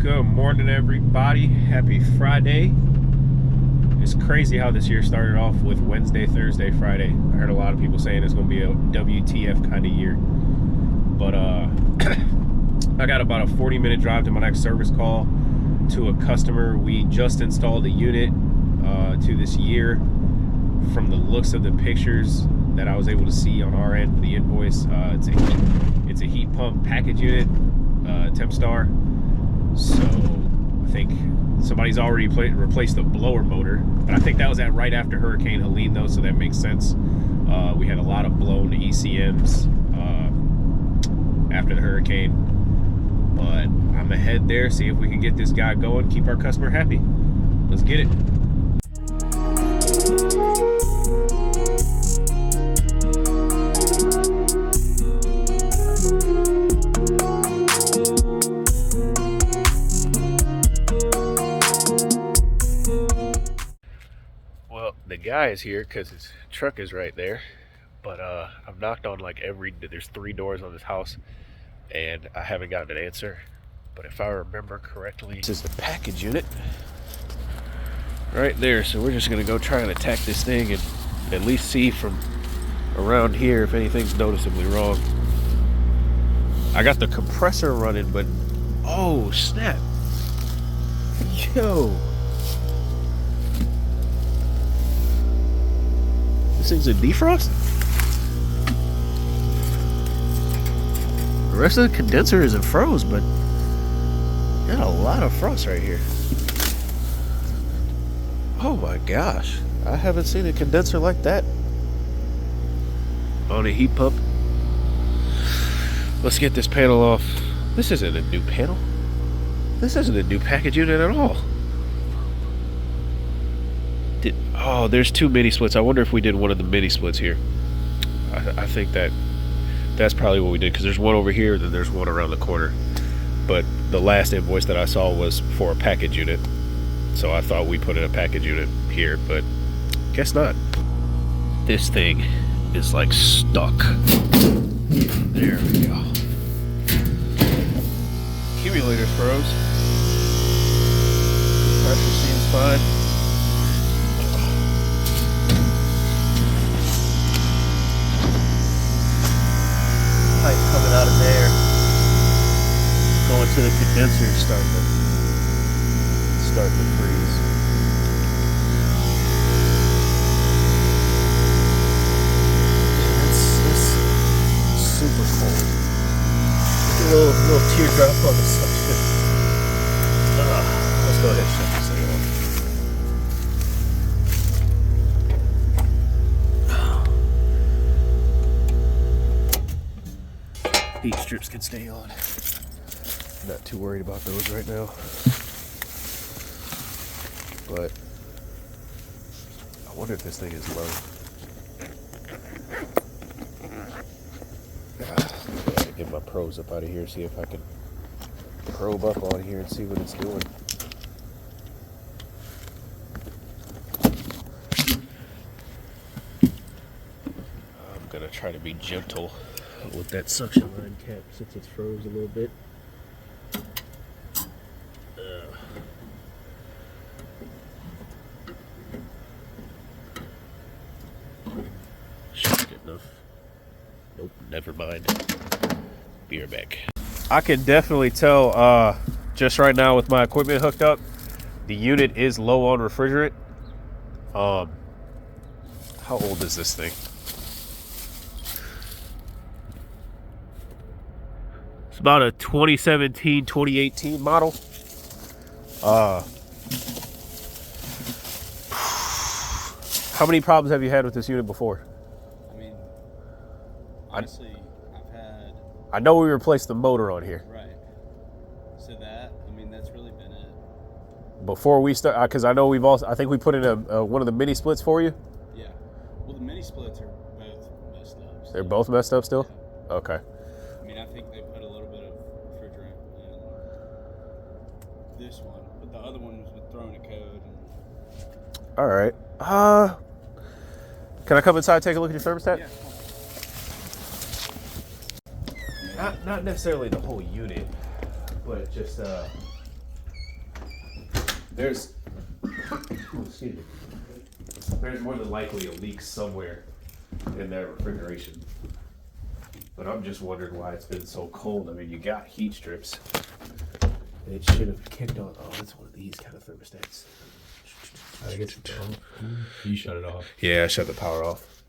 Good morning, everybody. Happy Friday. It's crazy how this year started off with Wednesday, Thursday, Friday. I heard a lot of people saying it's going to be a WTF kind of year. But I got about a 40-minute drive to my next service call to a customer. We just installed a unit to this year. From the looks of the pictures that I was able to see on our end of the invoice, it's a heat pump package unit, Tempstar. So I think somebody's already replaced the blower motor, but I think that was right after Hurricane Helene though, so that makes sense. We had a lot of blown ECMs after the hurricane, but I'm gonna head there, see if we can get this guy going, keep our customer happy. Let's get it. The guy is here because his truck is right there, but I've knocked on like there's 3 doors on this house and I haven't gotten an answer. But if I remember correctly, this is the package unit right there. So we're just gonna go try and attack this thing and at least see from around here if anything's noticeably wrong. I got the compressor running, but oh snap, yo, this thing's a defrost? The rest of the condenser isn't froze, but got a lot of frost right here. Oh my gosh, I haven't seen a condenser like that on a heat pump. Let's get this panel off. This isn't a new panel. This isn't a new package unit at all. Oh, there's 2 mini splits. I wonder if we did one of the mini splits here. I think that's probably what we did, because there's one over here, then there's one around the corner. But the last invoice that I saw was for a package unit, so I thought we put in a package unit here, but guess not. This thing is like stuck. There we go. Accumulator's froze. Pressure seems fine. Pipe coming out of there, going to the condenser, starting to freeze. It's super cold. Get a little teardrop on the suction. Let's go ahead and shut this thing off. Heat strips can stay on. Not too worried about those right now. But I wonder if this thing is low. Gotta get my probes up out of here, see if I can probe up on here and see what it's doing. I'm gonna try to be gentle with that suction line cap since it's froze a little bit. Should get enough. Nope, never mind. Be right back. I can definitely tell just right now with my equipment hooked up, the unit is low on refrigerant. How old is this thing? About a 2017, 2018 model. How many problems have you had with this unit before? I mean, honestly, I know we replaced the motor on here. Right. So that's really been it. Before we start, because I know I think we put in one of the mini splits for you. Yeah. Well, the mini splits are both messed up. They're both messed up still? Yeah. Okay. I mean, I think they put a little bit of refrigerant in this one, but the other one was throwing a code. All right. Can I come inside and take a look at your thermostat? Yeah. Not necessarily the whole unit, but just There's excuse me. There's more than likely a leak somewhere in that refrigeration. But I'm just wondering why it's been so cold. I mean, you got heat strips. It should have kicked on. Oh, it's one of these kind of thermostats. I guess you shut it off. Yeah, I shut the power off.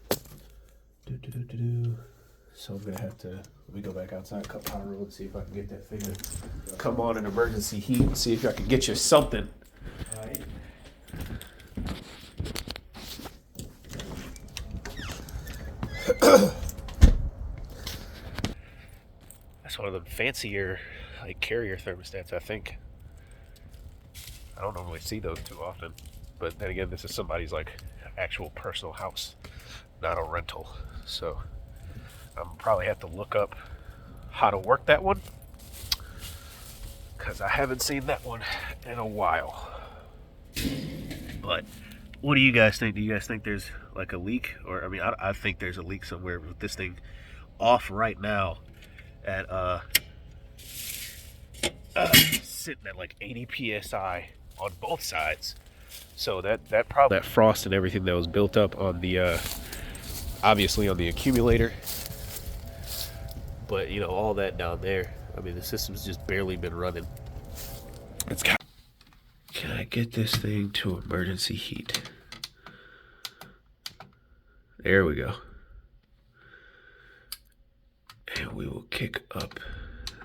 So I'm gonna have to, let me go back outside, cut power road, and see if I can get that thing to come on in emergency heat and see if I can get you something. Right. That's one of the fancier, like, carrier thermostats, I think. I don't normally see those too often. But then again, this is somebody's, like, actual personal house, not a rental. So I'm probably have to look up how to work that one, because I haven't seen that one in a while. But what do you guys think? Do you guys think there's like a leak? Or I mean, I think there's a leak somewhere with this thing off right now at sitting at like 80 psi on both sides. So that probably, that frost and everything that was built up on the obviously on the accumulator, but you know, all that down there, I mean, the system's just barely been running. It's got, can I get this thing to emergency heat? There we go. And we will kick up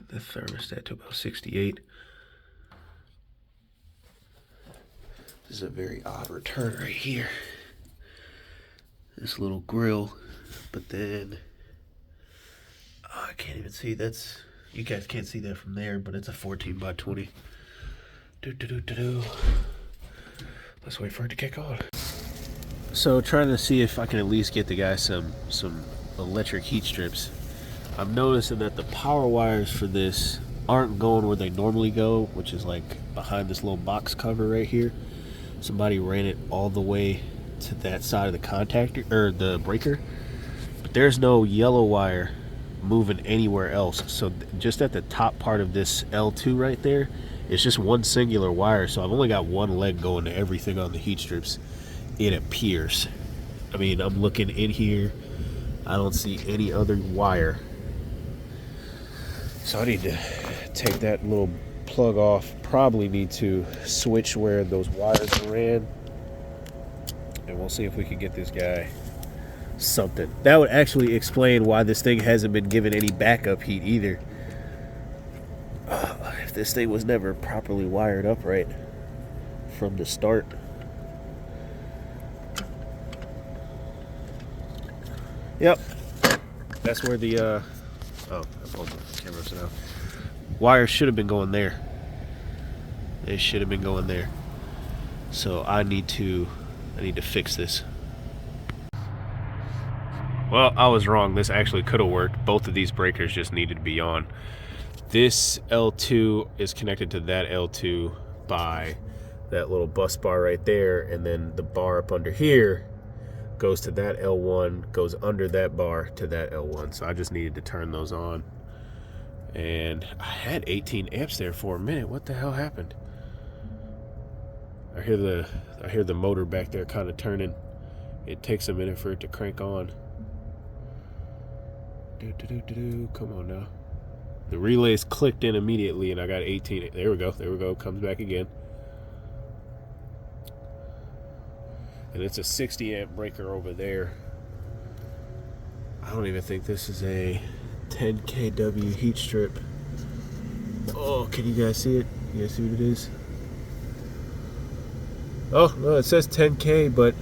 the thermostat to about 68. This is a very odd return right here. This little grill, but then I can't even see. That's, you guys can't see that from there, but it's a 14 by 20. Let's wait for it to kick on. So trying to see if I can at least get the guy some electric heat strips. I'm noticing that the power wires for this aren't going where they normally go, which is like behind this little box cover right here. Somebody ran it all the way to that side of the contactor, or the breaker, but there's no yellow wire moving anywhere else. So just at the top part of this L2 right there, it's just one singular wire. So I've only got one leg going to everything on the heat strips, it appears. I mean, I'm looking in here, I don't see any other wire. So I need to take that little plug off. Probably need to switch where those wires ran, and we'll see if we can get this guy something. That would actually explain why this thing hasn't been given any backup heat either. If this thing was never properly wired up right from the start. Yep, that's where the oh, I pulled the camera upside down. Wires should have been going there. They should have been going there. So I need to fix this. Well, I was wrong. This actually could have worked. Both of these breakers just needed to be on. This L2 is connected to that L2 by that little bus bar right there, and then the bar up under here goes to that L1, goes under that bar to that L1. So I just needed to turn those on. And I had 18 amps there for a minute. What the hell happened? I hear the motor back there kind of turning. It takes a minute for it to crank on. Come on now. The relays clicked in immediately and I got 18. There we go. Comes back again. And it's a 60 amp breaker over there. I don't even think this is a 10 kW heat strip. Oh, can you guys see it? You guys see what it is? Oh, no, it says 10K, but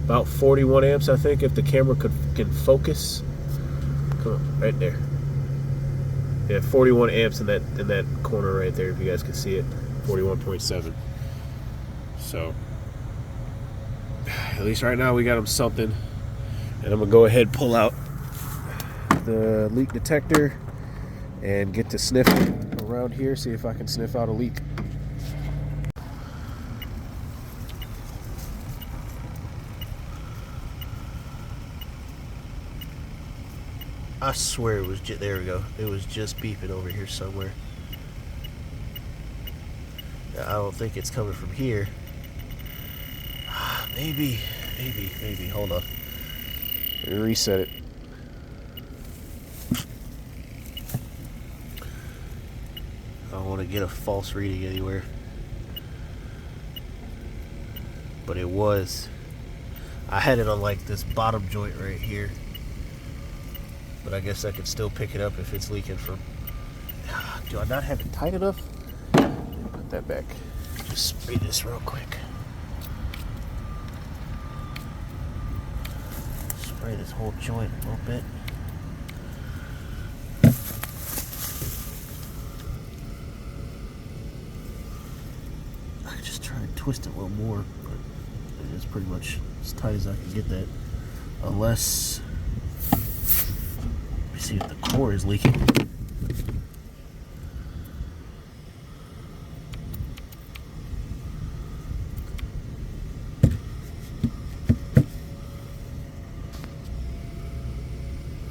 about 41 amps, I think, if the camera can focus. Come on, right there. Yeah, 41 amps in that corner right there, if you guys can see it. 41.7. So, at least right now we got them something. And I'm gonna go ahead and pull out the leak detector and get to sniffing around here, see if I can sniff out a leak. I swear it was there we go. It was just beeping over here somewhere. I don't think it's coming from here. Maybe. Hold on. Let me reset it. I don't want to get a false reading anywhere. But it was. I had it on like this bottom joint right here. But I guess I could still pick it up if it's leaking from. Do I not have it tight enough? Put that back. Just spray this real quick. Spray this whole joint a little bit. I could just try and twist it a little more, but it's pretty much as tight as I can get that. Unless, let me see if the core is leaking.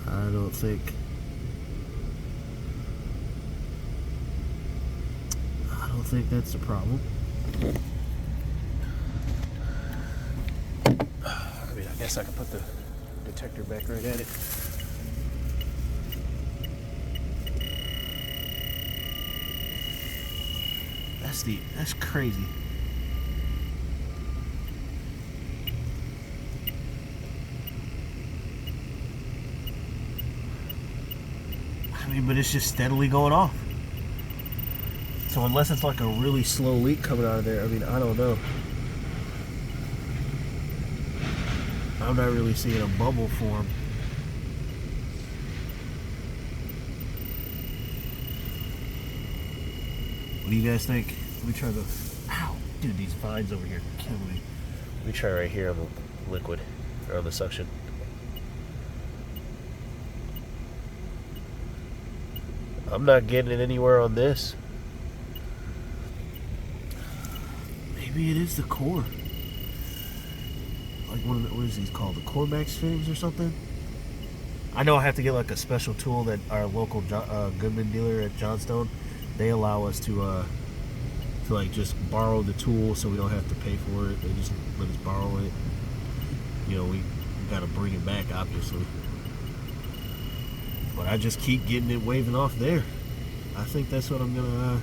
I don't think that's the problem. I mean, I guess I could put the detector back right at it. That's crazy. I mean, but it's just steadily going off. So unless it's like a really slow leak coming out of there, I mean, I don't know. I'm not really seeing a bubble form. What do you guys think? Let me try the... Ow! Dude, these vines over here kill me. Let me try right here on the liquid, or on the suction. I'm not getting it anywhere on this. Maybe it is the core. Like what is these called? The core max fittings or something? I know I have to get like a special tool that our local Goodman dealer at Johnstone, they allow us to like just borrow the tool so we don't have to pay for it. They just let us borrow it. You know, we gotta bring it back obviously. But I just keep getting it waving off there. I think that's what I'm gonna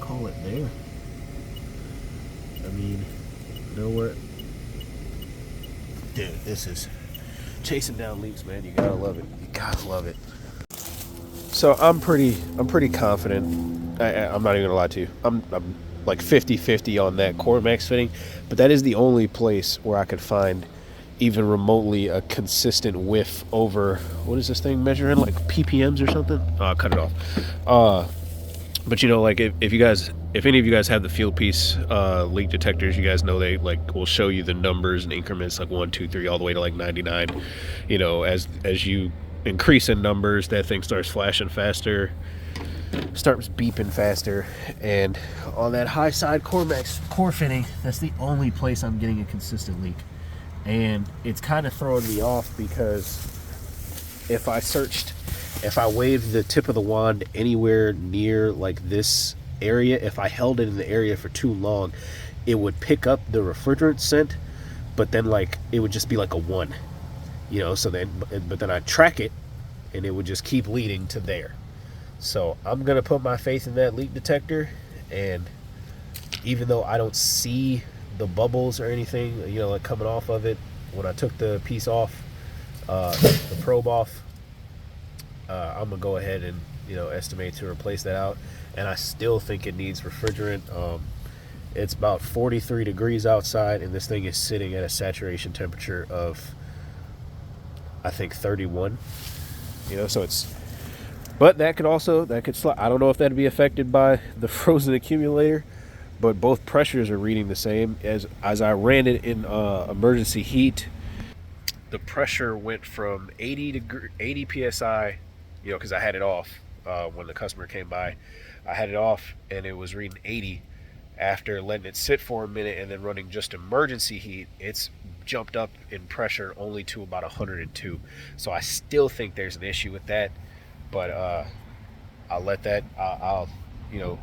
call it there. I mean, you know what? Dude, this is chasing down leaks, man. You gotta love it. You gotta love it. So I'm pretty confident. I'm not even gonna lie to you. I'm like 50-50 on that core max fitting, but that is the only place where I could find even remotely a consistent whiff over, what is this thing measuring, like ppms or something? Oh, cut it off. But you know, like if any of you guys have the field piece leak detectors, you guys know they like will show you the numbers and increments, like 1, 2, 3, all the way to like 99. You know, as you increase in numbers, that thing starts flashing faster, starts beeping faster, and on that high side core fitting, that's the only place I'm getting a consistent leak. And it's kind of throwing me off because if I waved the tip of the wand anywhere near like this area, if I held it in the area for too long, it would pick up the refrigerant scent, but then like it would just be like a 1, you know, so then, but then I'd track it and it would just keep leading to there. So I'm gonna put my faith in that leak detector, and even though I don't see the bubbles or anything, you know, like coming off of it, when I took the piece off, the probe off, I'm gonna go ahead and, you know, estimate to replace that out. And I still think it needs refrigerant. It's about 43 degrees outside, and this thing is sitting at a saturation temperature of, I think, 31. You know, so it's, but that could slide. I don't know if that'd be affected by the frozen accumulator, but both pressures are reading the same. As I ran it in emergency heat, the pressure went from 80 psi, you know, because I had it off when the customer came by. I had it off and it was reading 80. After letting it sit for a minute and then running just emergency heat, it's jumped up in pressure only to about 102. So I still think there's an issue with that, but I'll let that. I'll you know,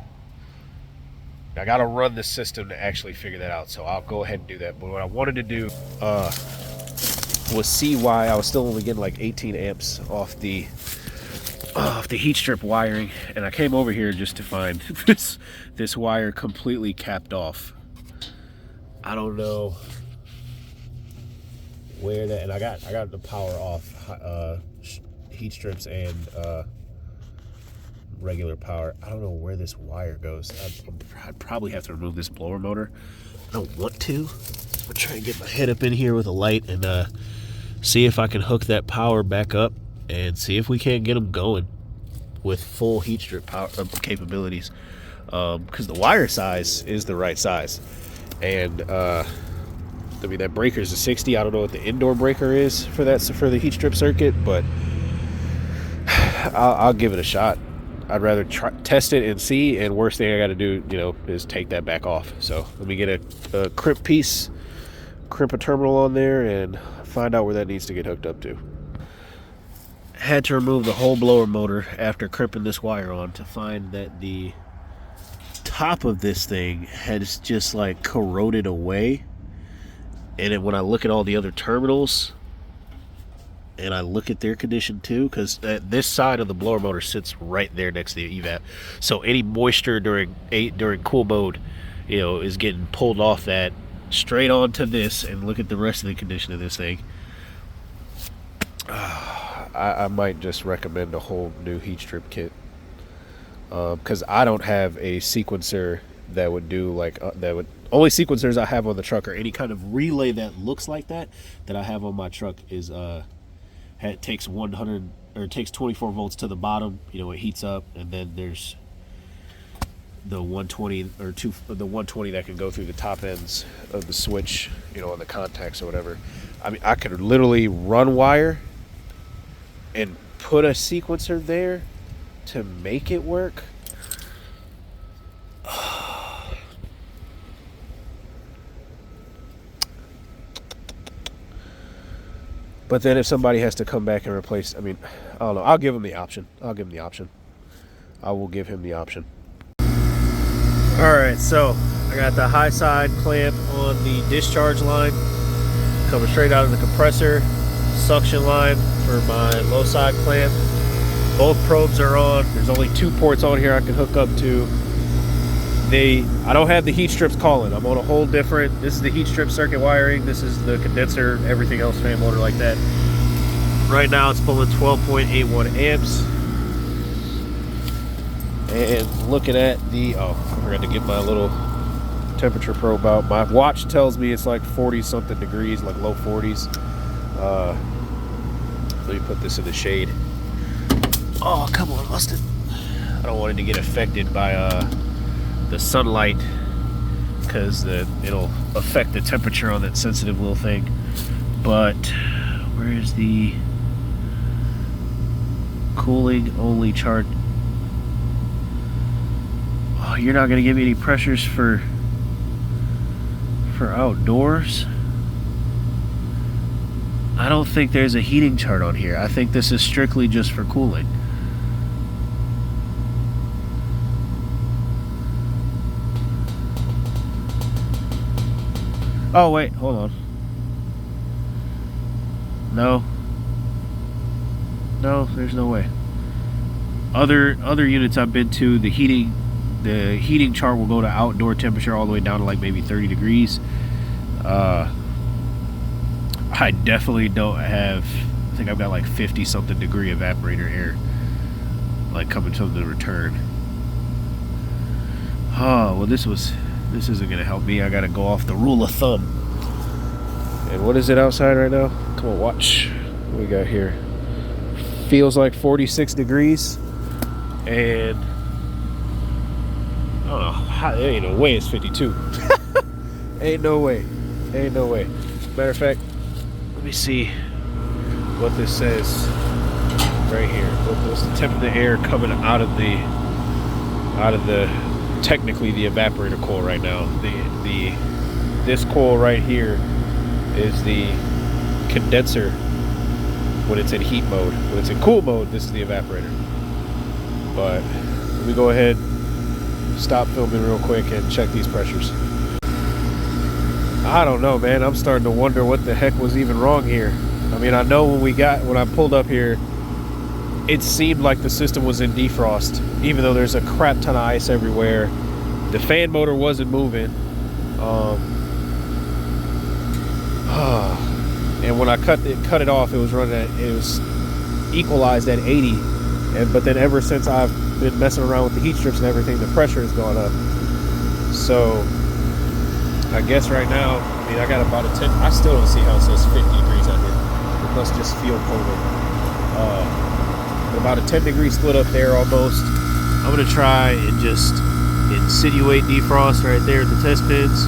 I got to run the system to actually figure that out. So I'll go ahead and do that. But what I wanted to do was see why I was still only getting like 18 amps off the heat strip wiring, and I came over here just to find this wire completely capped off. I don't know where that, and I got the power off heat strips and regular power. I don't know where this wire goes. I'd probably have to remove this blower motor. I don't want to. I'm trying to get my head up in here with a light and see if I can hook that power back up and see if we can't get them going with full heat strip power capabilities, because the wire size is the right size, and I mean that breaker is a 60. I don't know what the indoor breaker is for the heat strip circuit, but I'll give it a shot. I'd rather test it and see, and worst thing I got to do, you know, is take that back off. So let me get a crimp a terminal on there and find out where that needs to get hooked up to. Had to remove the whole blower motor after crimping this wire on to find that the top of this thing has just like corroded away. And when I look at all the other terminals and I look at their condition too, because this side of the blower motor sits right there next to the evap, so any moisture during cool mode, you know, is getting pulled off that straight onto this. And look at the rest of the condition of this thing. I might just recommend a whole new heat strip kit, because I don't have a sequencer that would do like only sequencers I have on the truck, or any kind of relay that looks like that I have on my truck, is it takes 24 volts to the bottom, you know, it heats up, and then there's the 120 the 120 that can go through the top ends of the switch, you know, on the contacts or whatever. I mean, I could literally run wire and put a sequencer there to make it work. But then if somebody has to come back and replace, I mean, I don't know. I'll give him the option. I will give him the option. All right, so I got the high side clamp on the discharge line coming straight out of the compressor. Suction line for my low side clamp. Both probes are on. There's only 2 ports on here I can hook up to. I don't have the heat strips calling. I'm on a whole different, this is the heat strip circuit wiring, this is the condenser, everything else, fan motor like that. Right now it's pulling 12.81 amps. And looking at I forgot to get my little temperature probe out. My watch tells me it's like 40 something degrees, like low 40s. Let me put this in the shade. Oh, come on, Austin. I don't want it to get affected by the sunlight, because it'll affect the temperature on that sensitive little thing. But where is the cooling only chart? Oh, you're not going to give me any pressures for outdoors? I don't think there's a heating chart on here. I think this is strictly just for cooling. Oh wait, hold on. No, there's no way. Other units I've been to, the heating chart will go to outdoor temperature all the way down to like maybe 30 degrees. I definitely don't have, I think I've got like 50 something degree evaporator air like coming to the return. Oh, well this isn't gonna help me. I gotta go off the rule of thumb. And what is it outside right now? Come on, watch what we got here. Feels like 46 degrees, and I don't know, there ain't no way it's 52. Ain't no way. Matter of fact, let me see what this says right here. What's the temp of the air coming out of the technically the evaporator coil right now. This coil right here is the condenser when it's in heat mode. When it's in cool mode, this is the evaporator. But let me go ahead, stop filming real quick and check these pressures. I don't know, man. I'm starting to wonder what the heck was even wrong here. I mean, I know when I pulled up here, it seemed like the system was in defrost, even though there's a crap ton of ice everywhere. The fan motor wasn't moving. And when I cut it off, it was equalized at 80. But then ever since I've been messing around with the heat strips and everything, the pressure has gone up. So I guess right now, I mean, I got about a 10. I still don't see how it says 50 degrees out here. It must just feel colder. About a 10-degree split up there almost. I'm gonna try and just insinuate defrost right there at the test pins.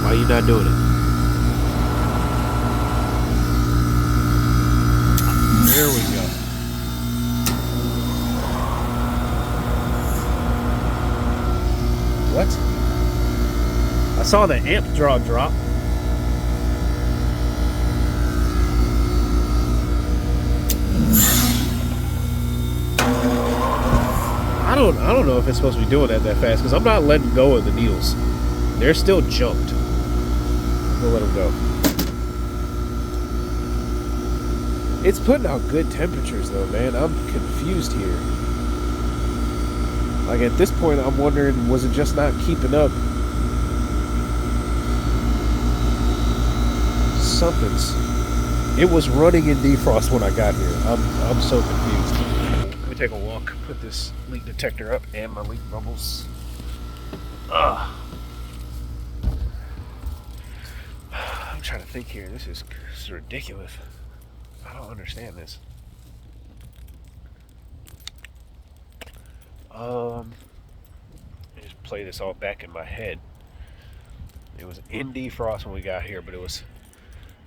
Why are you not doing it? There we go. What? I saw the amp draw drop. I don't know if it's supposed to be doing that fast, because I'm not letting go of the needles. They're still jumped. We'll let them go. It's putting out good temperatures though, man. I'm confused here. Like at this point, I'm wondering, was it just not keeping up? It was running in defrost when I got here. I'm so confused. Let me take a walk, put this leak detector up and my leak bubbles. I'm trying to think here. This is ridiculous. I don't understand this. Let me just play this all back in my head. It was in defrost when we got here, but it was,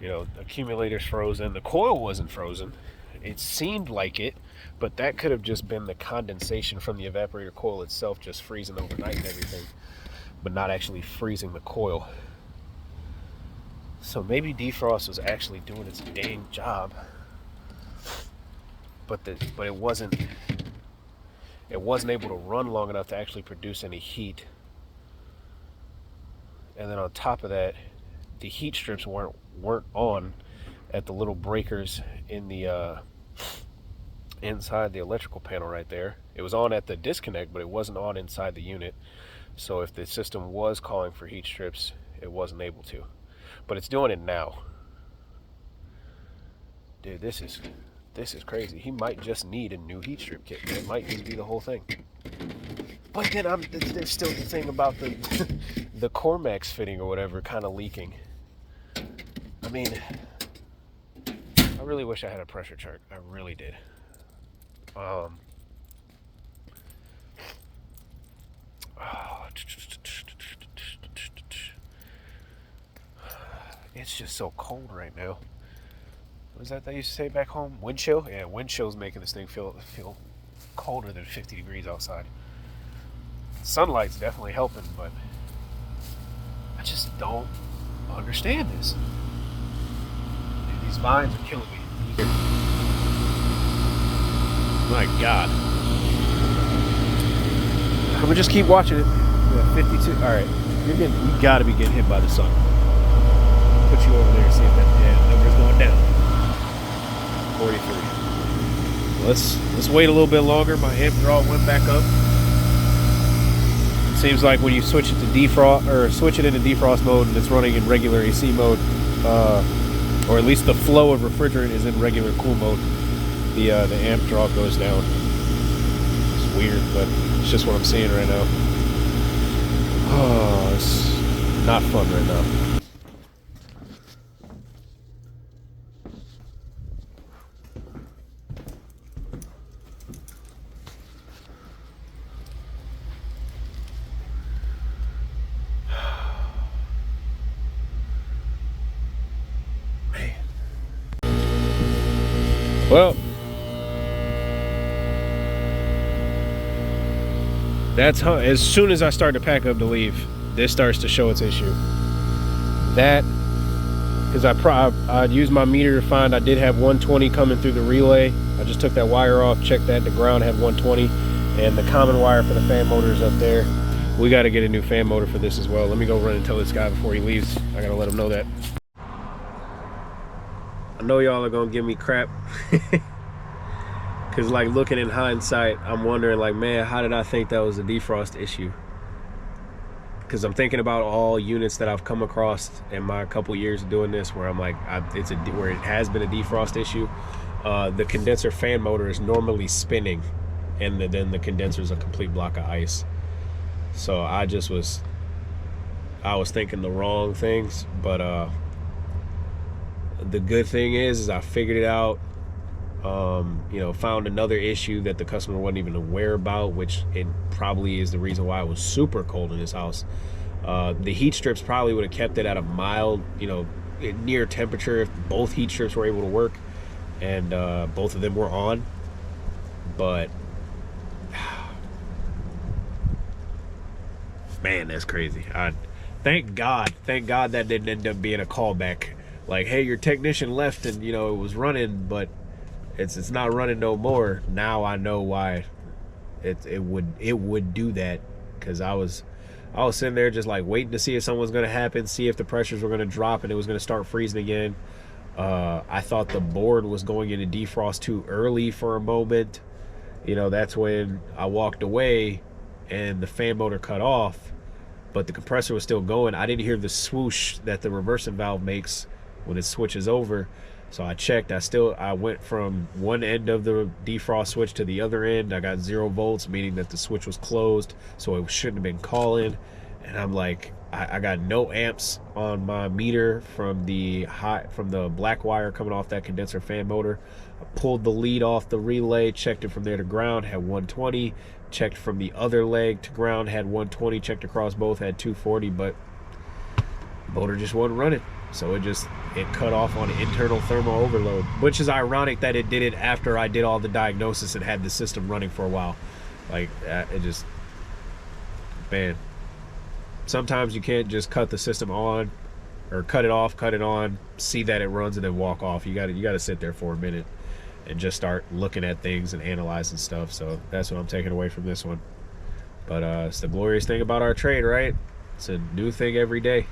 you know, accumulators frozen. The coil wasn't frozen. It seemed like it, but that could have just been the condensation from the evaporator coil itself just freezing overnight and everything, but not actually freezing the coil. So maybe defrost was actually doing its dang job, but it wasn't able to run long enough to actually produce any heat. And then on top of that, the heat strips weren't on at the little breakers in the inside the electrical panel right there. It was on at the disconnect, but it wasn't on inside the unit. So if the system was calling for heat strips, it wasn't able to. But it's doing it now. Dude, this is crazy. He might just need a new heat strip kit. It might just be the whole thing. But then there's still the thing about the the Cormax fitting or whatever kind of leaking. I mean, I really wish I had a pressure chart. I really did. It's just so cold right now. What is that they used to say back home? Wind chill? Yeah, wind chill's making this thing feel colder than 50 degrees outside. Sunlight's definitely helping, but I just don't understand this. Dude, these vines are killing me. My God. I'm gonna just keep watching it. Yeah, 52. All right, you gotta be getting hit by the sun. Put you over there and see if that number's going down. 43. Let's wait a little bit longer. My amp draw went back up. It seems like when you switch it to defrost or switch it into defrost mode and it's running in regular AC mode, or at least the flow of refrigerant is in regular cool mode, the amp draw goes down. It's weird, but it's just what I'm seeing right now. Oh, it's not fun right now. Well, that's how, as soon as I start to pack up to leave, this starts to show its issue. That because I used my meter to find I did have 120 coming through the relay. I just took that wire off, checked that the ground had 120, and the common wire for the fan motor is up there. We got to get a new fan motor for this as well. Let me go run and tell this guy before he leaves. I gotta let him know that. I know y'all are gonna give me crap. Cause like looking in hindsight, I'm wondering like, man, how did I think that was a defrost issue? Cause I'm thinking about all units that I've come across in my couple years of doing this, where I'm like, where it has been a defrost issue. The condenser fan motor is normally spinning, and then the condenser is a complete block of ice. So I was thinking the wrong things, but the good thing is I figured it out. You know, found another issue that the customer wasn't even aware about, which it probably is the reason why it was super cold in his house. The heat strips probably would have kept it at a mild, you know, near temperature if both heat strips were able to work, and both of them were on. But man, that's crazy. Thank God that didn't end up being a callback. Like, hey, your technician left and, you know, it was running, but it's not running no more. Now I know why it would do that, because I was sitting there just like waiting to see if something was going to happen, see if the pressures were going to drop and it was going to start freezing again. I thought the board was going into defrost too early for a moment. You know, that's when I walked away and the fan motor cut off, but the compressor was still going. I didn't hear the swoosh that the reversing valve makes when it switches over. So I checked. I went from one end of the defrost switch to the other end. I got 0 volts, meaning that the switch was closed, so it shouldn't have been calling. And I'm like, I got no amps on my meter from the black wire coming off that condenser fan motor. I pulled the lead off the relay, checked it from there to ground, had 120. Checked from the other leg to ground, had 120. Checked across both, had 240, but the motor just wasn't running. So it cut off on internal thermal overload, which is ironic that it did it after I did all the diagnosis and had the system running for a while. Like, man, sometimes you can't just cut the system on, or cut it off, cut it on, see that it runs, and then walk off. You gotta sit there for a minute and just start looking at things and analyzing stuff. So that's what I'm taking away from this one. But it's the glorious thing about our trade, right? It's a new thing every day.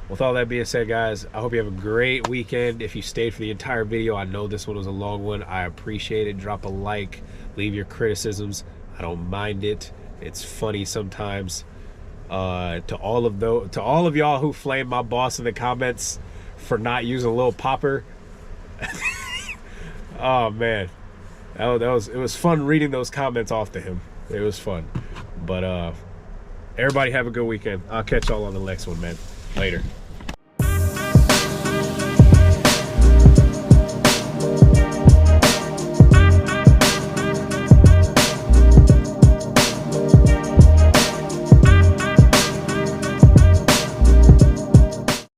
With all that being said, guys, I hope you have a great weekend. If you stayed for the entire video, I know this one was a long one. I appreciate it. Drop a like, leave your criticisms. I don't mind it. It's funny sometimes. To all of y'all who flame my boss in the comments for not using a little popper. Oh man, it was fun reading those comments off to him. It was fun. But everybody have a good weekend. I'll catch y'all on the next one, man. Later.